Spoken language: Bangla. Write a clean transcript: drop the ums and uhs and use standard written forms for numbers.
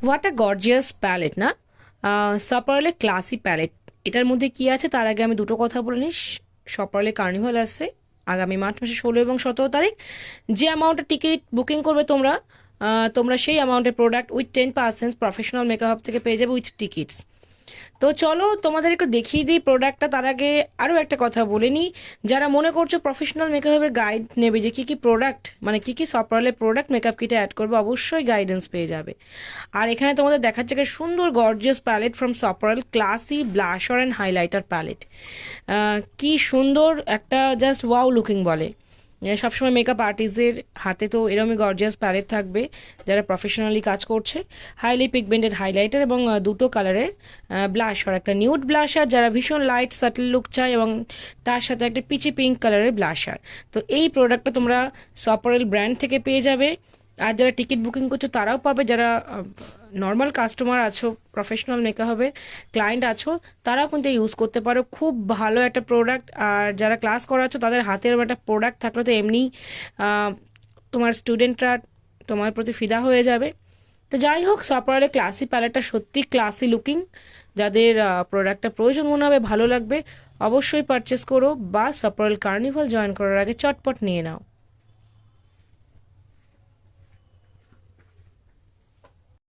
হোয়াট আ গর্জিয়াস প্যালেট না, সপারলে ক্লাসি প্যালেট। এটার মধ্যে কি আছে তার আগে আমি দুটো কথা বলে নিই। সপারলে কার্নিভাল আসছে আগামী মার্চ মাসে 16 এবং 17 তারিখ। যে অ্যামাউন্টের টিকিট বুকিং করবে তোমরা, তোমরা সেই অ্যামাউন্টের প্রোডাক্ট উইথ 10% প্রফেশনাল মেকআপ থেকে পেয়ে যাবে উইথ টিকিটস। তো চলো তোমাদের একটু দেখিয়ে দিই প্রোডাক্টটা। তার আগে আরও একটা কথা বলে নিই, যারা মনে করছো প্রফেশনাল মেকআপের গাইড নেবে যে কী কী প্রোডাক্ট, মানে কী কী সপারলের প্রোডাক্ট মেকআপ কিটে অ্যাড করবে, অবশ্যই গাইডেন্স পেয়ে যাবে। আর এখানে তোমাদের দেখাচ্ছে একটা সুন্দর গর্জিয়াস প্যালেট ফ্রম সপারল, classy blusher and highlighter palette. কি সুন্দর একটা, জাস্ট ওয়াও লুকিং বলে। সবসময় মেকআপ আর্টিস্টদের হাতে তো এরকমই গর্জিয়াস প্যালেট থাকবে যারা প্রফেশনালি কাজ করছে। হাইলি পিগমেন্টেড হাইলাইটার এবং দুটো কালারের ব্লাশার, একটা নিউড ব্লাশার যারা ভীষণ লাইট সাটল লুক চায়, এবং তার সাথে একটা পিচি পিঙ্ক কালারের ব্লাশার। তো এই প্রোডাক্টটা তোমরা সপারেল ব্র্যান্ড থেকে পেয়ে যাবে। আর যারা টিকিট বুকিং করছো তারাও পাবে, যারা নর্মাল কাস্টমার আছো, প্রফেশনাল মেকআপের ক্লায়েন্ট আছো, তারাও কিন্তু ইউজ করতে পারো। খুব ভালো একটা প্রোডাক্ট। আর যারা ক্লাস করাচ্ছো তাদের হাতের একটা প্রোডাক্ট থাকলে তো এমনি তোমার স্টুডেন্টরা তোমার প্রতি ফিদা হয়ে যাবে। তো যাই হোক, সপারলে ক্লাসি প্যালেটটা সত্যি ক্লাসি লুকিং। যাদের প্রোডাক্টটা প্রয়োজন মনে হবে, ভালো লাগবে, অবশ্যই পারচেস করো, বা সপারল কার্নিভাল জয়েন করার আগে চটপট নিয়ে নাও।